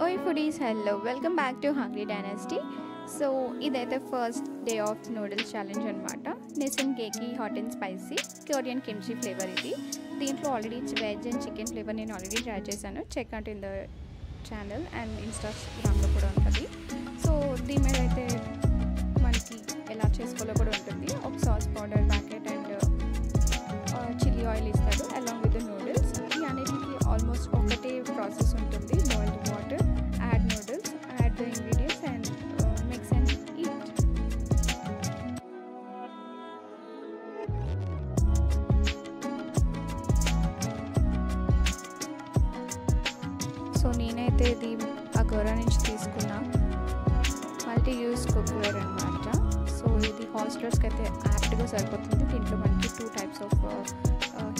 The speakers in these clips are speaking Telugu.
Oi foodies, hello, welcome back to Hungry Dynasty. So ఇదైతే first day of noodles challenge అనమాట. నిసిన్ కేకి hot and spicy Korean kimchi flavour ఇది. దీంట్లో already veg and chicken flavour నేను ఆల్రెడీ ట్రై చేశాను. Check out in the channel and ఇన్స్టాగ్రామ్లో కూడా ఉంటుంది. సో దీని మీద అయితే మనకి ఎలా చేసుకోవాలో కూడా ఉంటుంది. ఒక sauce powder packet and chilli oil ఇస్తారు అలాంగ్ విత్ ద నూడిల్స్. ఈ అన్నిటికి ఆల్మోస్ట్ ఒకటే ప్రాసెస్ ఉంటుంది. Boiled water, add noodles, add the ingredients and mix and eat. So నేనైతే ఇది అగోరా నుంచి తీసుకున్నా మల్టీ యూజ్ కుక్వేర్ అనమాట. సో ఇది హాస్టలర్స్కి అయితే యాప్ట్గా సరిపోతుంది. దీంట్లో మనకి 2 టైప్స్ ఆఫ్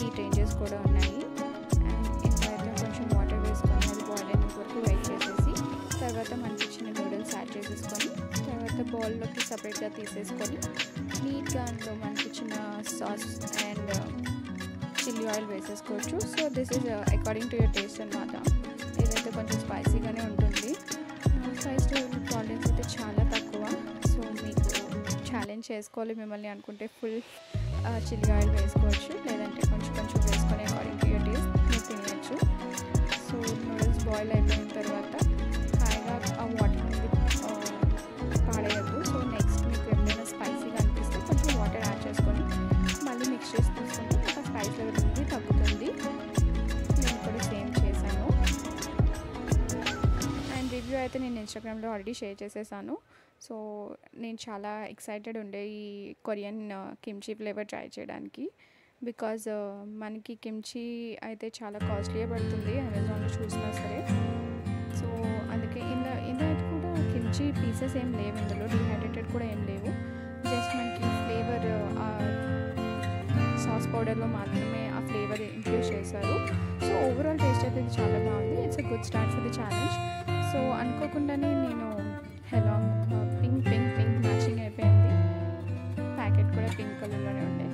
హీట్ రేంజెస్ కూడా ఉన్నాయి. అండ్ ఇందులో అయితే కొంచెం వాటర్ వేసుకొని అది బాయిల్ అయినంత వరకు వెయిట్ చేసేసి తర్వాత మనకి చిన్న నూడిల్స్ యాడ్ చేసేసుకొని తర్వాత బౌల్లోకి సపరేట్గా తీసేసుకొని నీట్గా అందులో మనకి చిన్న సాస్ అండ్ చిల్లీ ఆయిల్ వేసేసుకోవచ్చు. So this is according to your taste అనమాట. ఇదైతే కొంచెం స్పైసీగానే ఉంటుంది. స్పైస్ టాలరెన్స్ అయితే చాలా తక్కువ. సో మీకు ఛాలెంజ్ చేసుకోవాలి మిమ్మల్ని అనుకుంటే ఫుల్ చిల్లీ ఆయిల్ వేసుకోవచ్చు, లేదంటే కొంచెం కొంచెం వేసుకొని అకార్డింగ్ టు యువర్ టేస్ట్ మీరు తినవచ్చు. సో నూడిల్స్ బాయిల్ అయిపోయిన తర్వాత హాయిగా ఆ వాటర్ అనేది పాడేయద్దు. సో నెక్స్ట్ మీకు ఎప్పుడైనా స్పైసీగా అనిపిస్తే కొంచెం వాటర్ యాడ్ చేసుకొని మళ్ళీ మిక్స్ చేసి తీసుకుంటే ఒక స్పైస్ లెవెల్ అనేది తగ్గుతుంది. నేను కూడా సేమ్ చేశాను. అండ్ రివ్యూ అయితే నేను ఇన్స్టాగ్రామ్లో ఆల్రెడీ షేర్ చేసేసాను. సో నేను చాలా ఎక్సైటెడ్ ఉండే ఈ కొరియన్ కిమ్చి ఫ్లేవర్ ట్రై చేయడానికి. బికాజ్ మనకి కిమ్చి అయితే చాలా కాస్ట్లీగా పడుతుంది అమెజాన్లో చూసినా సరే. సో అందుకే ఇందులో కూడా కిమ్చి పీసెస్ ఏం లేవు, ఇందులో డిహైడ్రేటెడ్ కూడా ఏం లేవు. జస్ట్ మనకి ఫ్లేవర్ సాస్ పౌడర్లో మాత్రమే ఆ ఫ్లేవర్ ఇంక్లూడ్ చేశారు. సో ఓవరాల్ టేస్ట్ అయితే ఇది చాలా బాగుంది. It's a good start for the challenge. So అనుకోకుండానే నేను hello pink pink pink matching అయిపోయింది. ప్యాకెట్ కూడా పింక్ కలర్లోనే ఉండే.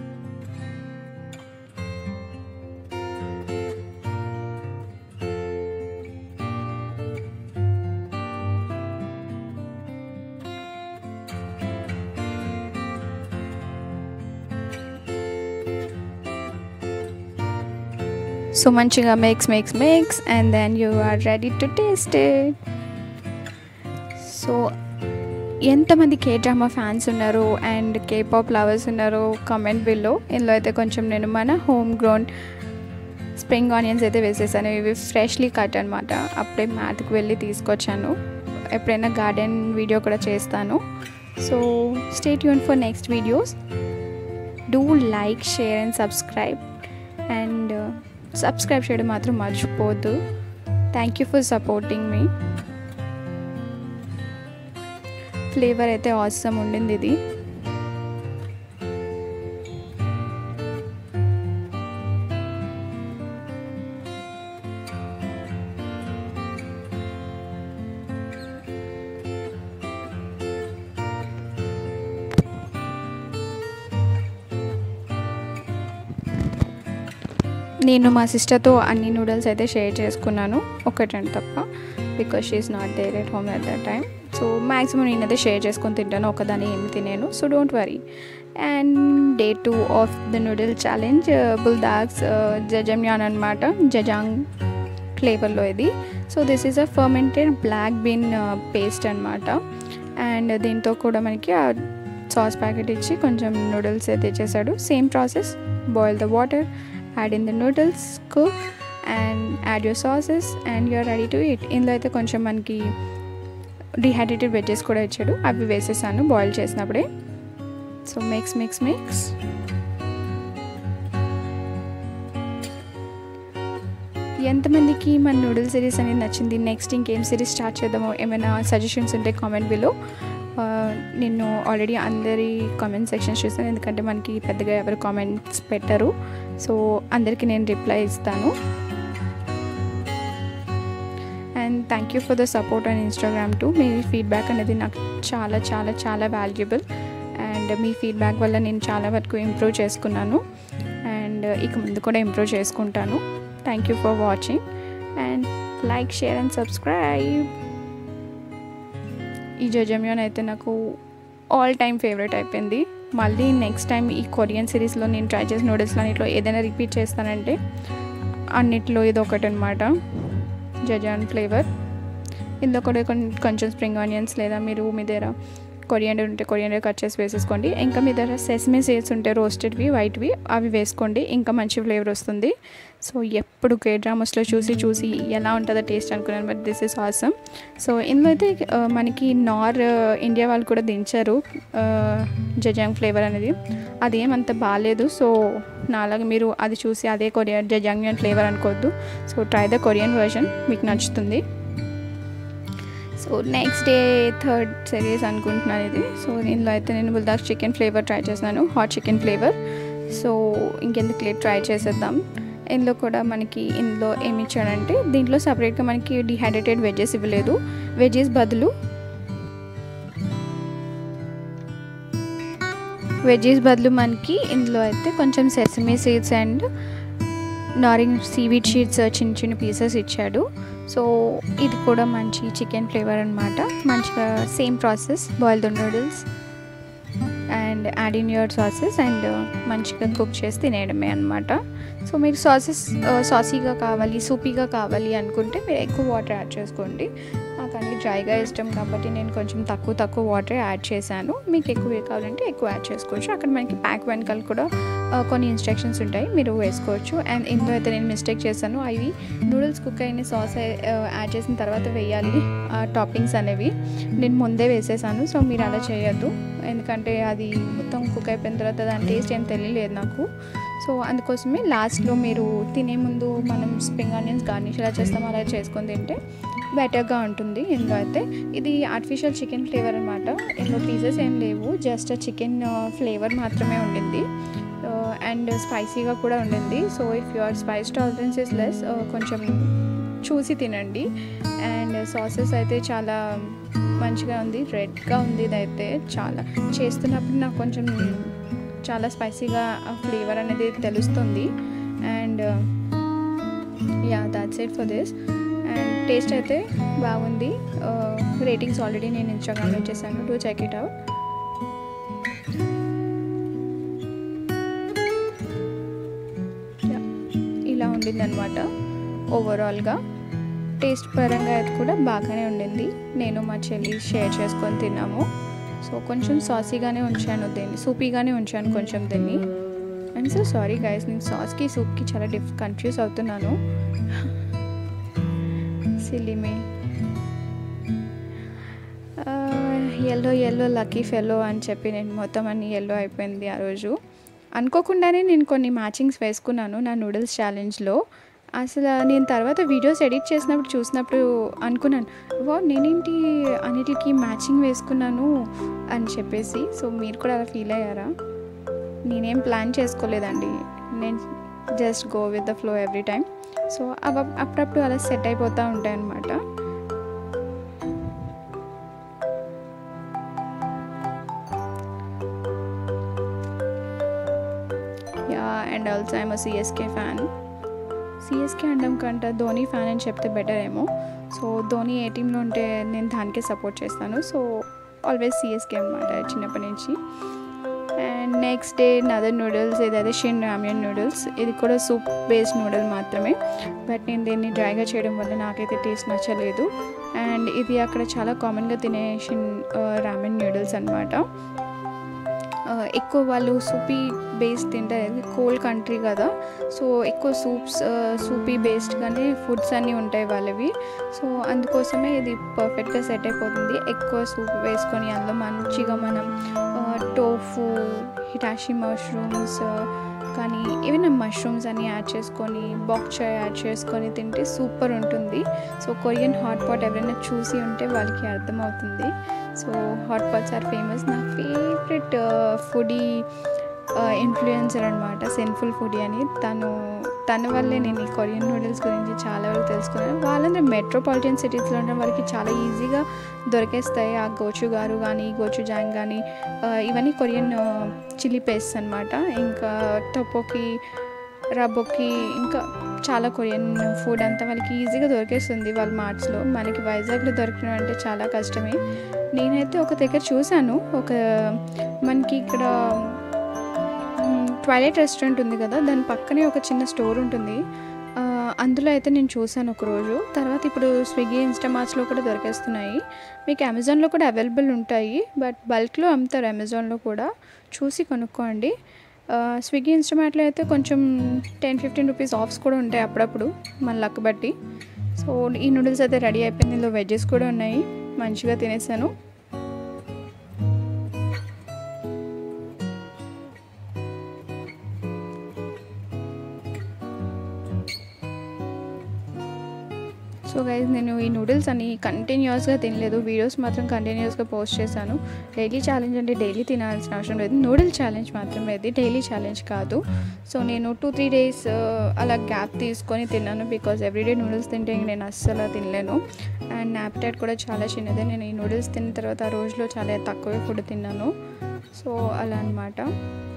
సో మంచిగా mix and then you are ready to taste it. So ఎంతమంది కే డ్రామా ఫ్యాన్స్ ఉన్నారు అండ్ కే పాప్ లవర్స్ ఉన్నారు కామెంట్ బిల్లో. ఇందులో అయితే కొంచెం నేను మన హోమ్ గ్రోన్ స్ప్రింగ్ ఆనియన్స్ అయితే వేసేసాను. ఇవి ఫ్రెష్లీ కట్ అనమాట. అప్పుడే మ్యాథ్కి వెళ్ళి తీసుకొచ్చాను. ఎప్పుడైనా గార్డెన్ వీడియో కూడా చేస్తాను. So stay tune for next videos. Do like, share and subscribe. And subscribe చేయడం మాత్రం మర్చిపోవద్దు. Thank you for supporting me. Flavour అయితే ఆసమ్ ఉండింది ఇది. నేను మా సిస్టర్తో అన్ని నూడిల్స్ అయితే షేర్ చేసుకున్నాను, ఒకటండి తప్ప. Because she is not there at home at that time. So maximum నేనైతే షేర్ చేసుకొని తింటాను, ఒకదాన్ని ఏమి తినేను. So don't worry. And day 2 of the noodle challenge Buldak's జజమ్యాన్ అనమాట. జజాంగ్ ఫ్లేవర్లో ఇది. So this is a fermented black bean paste అనమాట. అండ్ దీంతో కూడా మనకి ఆ సాస్ ప్యాకెట్ ఇచ్చి కొంచెం నూడిల్స్ అయితే ఇచ్చేసాడు. Same process. Boil the water, add in the noodles, cook and add your sauces and you are ready to eat. ఇందులో అయితే కొంచెం మనకి డిహైడ్రేటెడ్ వెజ్జెస్ కూడా ఇచ్చాడు, అవి వేసేసాను బాయిల్ చేసినప్పుడే. So mix. ఎంతమందికి మన నూడిల్ సిరీస్ అనేది నచ్చింది, నెక్స్ట్ ఇంకేం సిరీస్ స్టార్ట్ చేద్దామో ఏమైనా సజెషన్స్ ఉంటే కామెంట్ బిలో. నేను ఆల్రెడీ అందరి కామెంట్ సెక్షన్స్ చూస్తాను, ఎందుకంటే మనకి పెద్దగా ఎవరు కామెంట్స్ పెట్టరు. సో అందరికీ నేను రిప్లై ఇస్తాను. And thank you for the support on Instagram to. Me feedback అనేది నాకు చాలా చాలా చాలా వాల్యుబుల్. అండ్ మీ ఫీడ్బ్యాక్ వల్ల నేను చాలా వరకు ఇంప్రూవ్ చేసుకున్నాను అండ్ ఇక ముందు కూడా ఇంప్రూవ్ చేసుకుంటాను. Thank you for watching and like, share and subscribe. ఈ జజమ్యోన్ అయితే నాకు ఆల్ టైమ్ ఫేవరెట్ అయిపోయింది. మళ్ళీ నెక్స్ట్ టైం ఈ కొరియన్ సిరీస్లో నేను ట్రై చేసిన నూడిల్స్లో అన్నిట్లో ఏదైనా రిపీట్ చేస్తానంటే అన్నిట్లో ఇది ఒకటి అనమాట, జజాన్ ఫ్లేవర్. ఇందులో కూడా కొంచెం స్ప్రింగ్ ఆనియన్స్ లేదా మీరు మీ దగ్గర కొరియాండర్ ఉంటే కొరియాండర్ కట్ చేసి వేసేసుకోండి. ఇంకా మీ దగ్గర సెసమే సీడ్స్ ఉంటే రోస్టెడ్వి వైట్వి అవి వేసుకోండి, ఇంకా మంచి ఫ్లేవర్ వస్తుంది. సో ఎప్పుడు కే డ్రామాస్లో చూసి ఎలా ఉంటుందో టేస్ట్ అనుకున్నాను, but this is awesome. So ఇందులో అయితే మనకి ఇండియా వాళ్ళు కూడా దించారు జజాంగ్ ఫ్లేవర్ అనేది, అదేమంత బాగాలేదు. సో నాలాగా మీరు అది చూసి అదే జజాంగ్ ఫ్లేవర్ అనుకోవద్దు. So try the Korean version, మీకు నచ్చుతుంది. So next day third series అనుకుంటున్నాను ఇది. సో దీనిలో అయితే నేను బుల్డాగ్ చికెన్ ఫ్లేవర్ ట్రై చేస్తున్నాను, హాట్ చికెన్ ఫ్లేవర్. సో ఇంకెందుకు లేట్ ట్రై చేసేద్దాం. ఇందులో కూడా మనకి ఇందులో ఏమి ఇచ్చాడంటే దీంట్లో సపరేట్గా మనకి డిహైడ్రేటెడ్ వెజ్జెస్ ఇవ్వలేదు. వెజ్జెస్ బదులు మనకి ఇందులో అయితే కొంచెం సెసమే సీడ్స్ అండ్ నారింగ్ సీవీడ్ షీట్స్ చిన్న పీసెస్ ఇచ్చాడు. సో ఇది కూడా మంచి చికెన్ ఫ్లేవర్ అనమాట. మంచిగా same process, boil the noodles and add in your sauces and మంచిగా కుక్ చేసి తినేయడమే అనమాట. సో మీరు సాసీగా కావాలి, సూపీగా కావాలి అనుకుంటే మీరు ఎక్కువ వాటర్ యాడ్ చేసుకోండి. నాకు అన్ని డ్రైగా ఇష్టం కాబట్టి నేను కొంచెం తక్కువ వాటర్ యాడ్ చేశాను. మీకు ఎక్కువ కావాలంటే ఎక్కువ యాడ్ చేసుకోవచ్చు. అక్కడ మనకి ప్యాక్ వెనకాల కూడా కొన్ని ఇన్స్ట్రక్షన్స్ ఉంటాయి, మీరు వేసుకోవచ్చు. అండ్ ఇందులో అయితే నేను మిస్టేక్ చేశాను, అవి నూడిల్స్ కుక్ అయిన సాస్ యాడ్ చేసిన తర్వాత వేయాలి టాపింగ్స్ అనేవి, నేను ముందే వేసేసాను. సో మీరు అలా చేయొద్దు, ఎందుకంటే అది మొత్తం కుక్ అయిపోయిన తర్వాత దాని టేస్ట్ ఏం తెలియలేదు నాకు. సో అందుకోసమే లాస్ట్లో మీరు తినే ముందు మనం స్ప్రింగ్ ఆనియన్స్ గార్నిష్ ఎలా చేస్తామో అలా చేసుకొని తింటే బెటర్గా ఉంటుంది. ఇందులో అయితే ఇది ఆర్టిఫిషియల్ చికెన్ ఫ్లేవర్ అనమాట, ఇందులో పీసెస్ ఏం లేవు, జస్ట్ చికెన్ ఫ్లేవర్ మాత్రమే ఉండింది అండ్ స్పైసీగా కూడా ఉండింది. So if your spice tolerance is less కొంచెం చూసి తినండి. అండ్ సాసెస్ అయితే చాలా మంచిగా ఉంది, రెడ్గా ఉంది. ఇదైతే చాలా చేస్తున్నప్పుడు నాకు కొంచెం చాలా స్పైసీగా ఫ్లేవర్ అనేది తెలుస్తుంది. And yeah that's it for this. And taste అయితే బాగుంది. రేటింగ్స్ ఆల్రెడీ నేను ఇన్స్టాగ్రామ్లో ఇచ్చేసాను, టు చెక్ ఇట్ అవుట్. ఇలా ఉండిందనమాట ఓవరాల్గా. టేస్ట్ పరంగా అయితే కూడా బాగానే ఉండింది. నేను మా చెల్లి షేర్ చేసుకొని తిన్నాము. సో కొంచెం సాసీగానే ఉంచాను దీన్ని, సూపీగానే ఉంచాను కొంచెం దీన్ని. ఐమ్ సో సారీ గైస్, నేను సాస్కి సూప్కి చాలా కన్ఫ్యూజ్ అవుతున్నాను. సిలిమి ఎల్లో లక్కీ ఫెలో అని చెప్పి నేను మొత్తం అన్ని ఎల్లో అయిపోయింది ఆ రోజు. అనుకోకుండానే నేను కొన్ని మ్యాచింగ్స్ వేసుకున్నాను నా నూడిల్స్ ఛాలెంజ్లో. అసలు నేను తర్వాత వీడియోస్ ఎడిట్ చేసినప్పుడు చూసినప్పుడు అనుకున్నాను, నేనేంటి అన్నిటికీ మ్యాచింగ్ వేసుకున్నాను అని చెప్పేసి. సో మీరు కూడా అలా ఫీల్ అయ్యారా? నేనేం ప్లాన్ చేసుకోలేదండి, నేను just go with the flow every time. So అప్పుడప్పుడు అలా సెట్ అయిపోతూ ఉంటాయి అన్నమాట. Yeah and also I'm CSK fan. CSK అనడం కంటే ధోని ఫ్యాన్ అని చెప్తే బెటర్ ఏమో. సో ధోని ఏ టీంలో ఉంటే నేను దానికే సపోర్ట్ చేస్తాను. సో ఆల్వేస్ సిఎస్కే అనమాట చిన్నప్పటి నుంచి. And next day another noodles, ఇదైతే షిన్ రామియన్ నూడిల్స్. ఇది కూడా సూప్ బేస్డ్ నూడిల్ మాత్రమే, బట్ నేను దీన్ని డ్రైగా చేయడం వల్ల నాకైతే టేస్ట్ నచ్చలేదు. అండ్ ఇది అక్కడ చాలా కామన్గా తినే షిన్ రామియన్ నూడిల్స్ అనమాట. ఎక్కువ వాళ్ళు సూపీ బేస్డ్ తింటారు, కోల్డ్ కంట్రీ కదా. సో ఎక్కువ సూపీ బేస్డ్గానే ఫుడ్స్ అన్నీ ఉంటాయి వాళ్ళవి. సో అందుకోసమే ఇది పర్ఫెక్ట్గా సెట్ అయిపోతుంది. ఎక్కువ సూప్ వేసుకొని అందులో మంచిగా మనం టోఫు, హిటాషి మష్రూమ్స్ కానీ ఏమైనా మష్రూమ్స్ అని యాడ్ చేసుకొని బాక్ చాయ్ యాడ్ చేసుకొని తింటే సూపర్ ఉంటుంది. సో కొరియన్ హాట్ పాట్ ఎవరైనా చూసి ఉంటే వాళ్ళకి అర్థమవుతుంది. So hot pots are famous. నా ఫేవరెట్ ఫుడీ ఇన్ఫ్లుయెన్సర్ అనమాట, సెన్ఫుల్ ఫుడీ అని. తన వల్లే నేను ఈ కొరియన్ నూడిల్స్ గురించి చాలా వరకు తెలుసుకున్నాను. వాళ్ళందరూ మెట్రోపాలిటన్ సిటీస్లో ఉండడం వాళ్ళకి చాలా ఈజీగా దొరికేస్తాయి. ఆ గోచుగారు కానీ గోచుజాంగ్ కానీ ఇవన్నీ కొరియన్ చిల్లీ పేస్ట్ అనమాట. ఇంకా టొపోకి రబోకి ఇంకా చాలా కొరియన్ ఫుడ్ అంతా వాళ్ళకి ఈజీగా దొరికేస్తుంది వాళ్ళ మార్ట్స్లో. మనకి వైజాగ్లో దొరకడం అంటే చాలా కష్టమే. నేనైతే ఒక దగ్గర చూశాను, మనకి ఇక్కడ ట్వైలైట్ రెస్టారెంట్ ఉంది కదా, దాని పక్కనే ఒక చిన్న స్టోర్ ఉంటుంది. అందులో అయితే నేను చూశాను ఒకరోజు. తర్వాత ఇప్పుడు స్విగ్గీ, ఇన్స్టామార్ట్స్లో కూడా దొరికేస్తున్నాయి. మీకు అమెజాన్లో కూడా అవైలబుల్ ఉంటాయి, బట్ బల్క్లో అమ్ముతారు అమెజాన్లో కూడా, చూసి కొనుక్కోండి. స్విగ్గీ, ఇన్స్టామార్ట్లో అయితే కొంచెం 10-15 రూపీస్ ఆఫ్స్ కూడా ఉంటాయి అప్పుడప్పుడు మన లక్ బట్టి. సో ఈ నూడిల్స్ అయితే రెడీ అయిపోయింది. ఇందులో వెజ్జెస్ కూడా ఉన్నాయి, మంచిగా తినేసాను. సో గైస్, నేను ఈ నూడిల్స్ అని కంటిన్యూస్గా తినలేదు, వీడియోస్ మాత్రం కంటిన్యూస్గా పోస్ట్ చేశాను. డైలీ ఛాలెంజ్ అంటే డైలీ తినాల్సిన అవసరం లేదు, నూడిల్ ఛాలెంజ్ మాత్రమే ఇది, డైలీ ఛాలెంజ్ కాదు. సో నేను 2-3 డేస్ అలా గ్యాప్ తీసుకొని తిన్నాను, బికాజ్ ఎవ్రీడే నూడిల్స్ తింటే నేను అస్సలు తినలేను. అండ్ నా అపెటైట్ కూడా చాలా చిన్నదే. నేను ఈ నూడిల్స్ తిన్న తర్వాత ఆ రోజులో చాలా తక్కువే ఫుడ్ తిన్నాను. సో అలా అనమాట,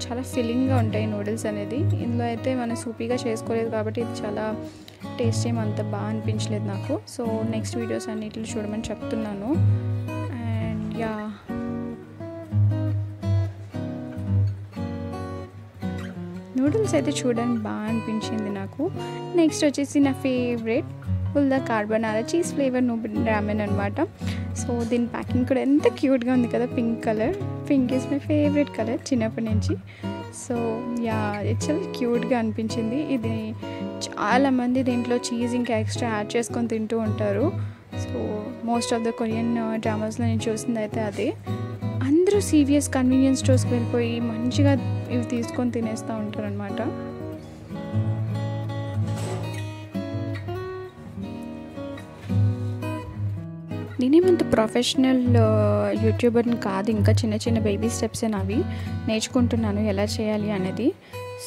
చాలా ఫిల్లింగ్గా ఉంటాయి నూడిల్స్ అనేది. ఇందులో అయితే మనం సూపీగా చేసుకోలేదు కాబట్టి ఇది చాలా టేస్ట్ ఏమంత బాగా అనిపించలేదు నాకు. సో నెక్స్ట్ వీడియోస్ అన్నిటిలో చూడమని చెప్తున్నాను. అండ్ యా, నూడిల్స్ అయితే చూడడానికి బాగా అనిపించింది నాకు. నెక్స్ట్ వచ్చేసి నా ఫేవరెట్ ఫుల్దా కార్బోనారా చీజ్ ఫ్లేవర్ నూడిల్ రామెన్ అనమాట. సో దీని ప్యాకింగ్ కూడా ఎంత క్యూట్గా ఉంది కదా, pink colour. Pink is my favourite colour చిన్నప్పటి నుంచి. సో యా, ఇది చాలా క్యూట్గా అనిపించింది. ఇది చాలామంది దీంట్లో చీజ్ ఇంకా ఎక్స్ట్రా యాడ్ చేసుకొని తింటూ ఉంటారు. So most of the Korean డ్రామాస్లో నేను చూసింది అయితే అదే. అందరూ CVS కన్వీనియన్స్ స్టోర్స్కి వెళ్ళిపోయి మంచిగా ఇవి తీసుకొని తినేస్తూ ఉంటారు అనమాట. నేనేమంత ప్రొఫెషనల్ యూట్యూబర్ని కాదు, ఇంకా చిన్న చిన్న బేబీ స్టెప్స్ అవి నేర్చుకుంటున్నాను ఎలా చేయాలి అనేది.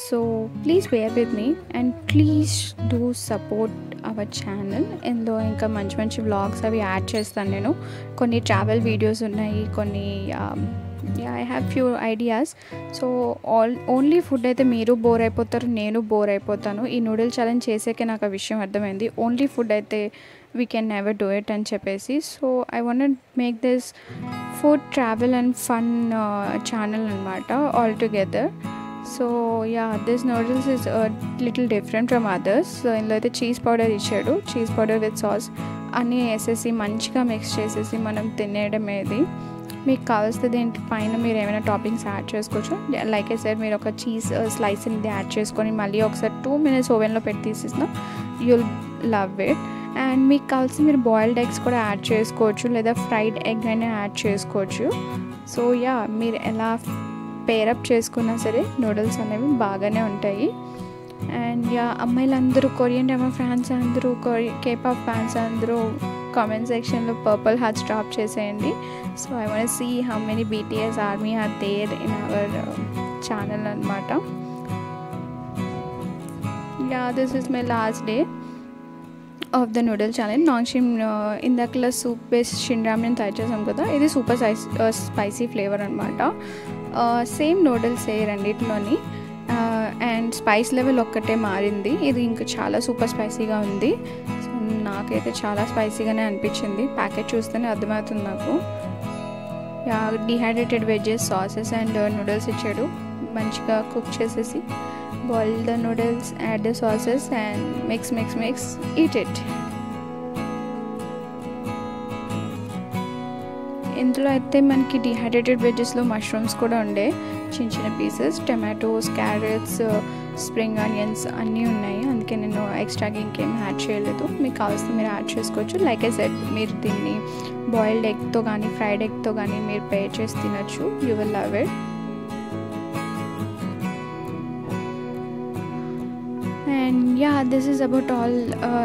So please bear with me and please do support our channel. ఇందులో ఇంకా మంచి మంచి వ్లాగ్స్ అవి యాడ్ చేస్తాను నేను. కొన్ని ట్రావెల్ వీడియోస్ ఉన్నాయి, కొన్ని I have few ideas. So only food అయితే మీరు బోర్ అయిపోతారు, నేను బోర్ అయిపోతాను. ఈ నూడిల్ ఛాలెంజ్ చేసాకే నాకు ఆ విషయం అర్థమైంది. ఓన్లీ ఫుడ్ అయితే we can never do it అని చెప్పేసి. So I want to make this food, travel and fun channel అనమాట all together. So yeah, this noodles is little different from others. So ఇందులో అయితే చీజ్ పౌడర్ ఇచ్చాడు, చీజ్ పౌడర్ విత్ సాస్ అన్నీ వేసేసి మంచిగా మిక్స్ చేసేసి మనం తినేయడమే. ఇది మీకు కావాల్సిన దీంట్లో పైన మీరు ఏమైనా టాపింగ్స్ యాడ్ చేసుకోవచ్చు. లైక్ ఐ సెడ్, మీరు ఒక చీజ్ స్లైస్ అనేది యాడ్ చేసుకొని మళ్ళీ ఒకసారి 2 minutes ఓవెన్లో పెట్టి తీసేసిన you'll love it. అండ్ మీకు కావాల్సి మీరు బాయిల్డ్ ఎగ్స్ కూడా యాడ్ చేసుకోవచ్చు, లేదా ఫ్రైడ్ ఎగ్ అయినా యాడ్ చేసుకోవచ్చు. సో యా, మీరు ఎలా పేరప్ చేసుకున్నా సరే నూడిల్స్ అనేవి బాగానే ఉంటాయి. అండ్ యా, అమ్మాయిలందరూ, కొరియన్ డ్రామా ఫ్యాన్స్ అందరూ, కేపాప్ ఫ్యాన్స్ అందరూ కామెంట్ సెక్షన్లో పర్పుల్ హార్ట్స్ డ్రాప్ చేసేయండి. So I want see how many BTS army are there in our channel అనమాట. Yeah, this is my last day of the noodle challenge. Nongshim ఇందాకలా సూప్ బేస్డ్ షిన్ రామెన్ తయారు చేసాం కదా, ఇది సూపర్ స్పైసీ ఫ్లేవర్ అనమాట. సేమ్ నూడిల్స్ రెండిట్లోని, అండ్ స్పైస్ లెవెల్ ఒక్కటే మారింది. ఇది ఇంకా చాలా సూపర్ స్పైసీగా ఉంది. సో నాకైతే చాలా స్పైసీగానే అనిపించింది, ప్యాకెట్ చూస్తేనే అర్థమవుతుంది నాకు. Dehydrated veggies, sauces and noodles ఇచ్చాడు. మంచిగా కుక్ చేసేసి boil the noodles, add the sauces and mix, eat it. ఇందులో అయితే మనకి డిహైడ్రేటెడ్ వెజెస్లో మష్రూమ్స్ కూడా ఉండే చిన్న చిన్న pieces, tomatoes, carrots, spring onions అన్నీ ఉన్నాయి. అందుకే నేను ఎక్స్ట్రాగా ఇంకేం యాడ్ చేయలేదు. మీకు కావాల్సిన మీరు యాడ్ చేసుకోవచ్చు. లైక్ ఐ సెడ్, మీరు దీన్ని బాయిల్డ్ ఎగ్తో కానీ ఫ్రైడ్ ఎగ్తో కానీ మీరు పేర్ చేసి తినచ్చు. You will love it. And yeah, this is about all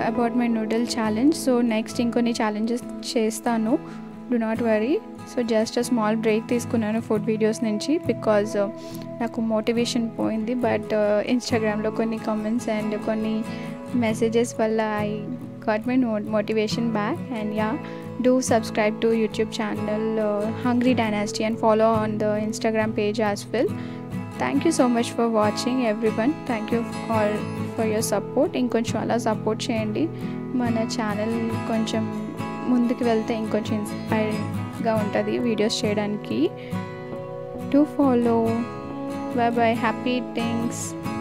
about my noodle challenge. So next ఇంకొన్ని ఛాలెంజెస్ చేస్తాను, do not worry. So just small break తీసుకున్నాను ఫుడ్ వీడియోస్ నుంచి, బికాజ్ నాకు మోటివేషన్ పోయింది. బట్ ఇన్స్టాగ్రామ్లో కొన్ని కామెంట్స్ అండ్ కొన్ని మెసేజెస్ వల్ల I got my motivation back. And yeah, do subscribe to YouTube channel Hungry Dynasty and follow on the Instagram page as well. Thank you so much for watching everyone. Thank you all for your support. ఇంకొంచెం అలా సపోర్ట్ చేయండి. మన ఛానల్ కొంచెం ముందుకు వెళ్తే ఇంకొంచెం ఇన్స్పైర్గా ఉంటుంది వీడియోస్ చేయడానికి. To follow. By by. Happy things.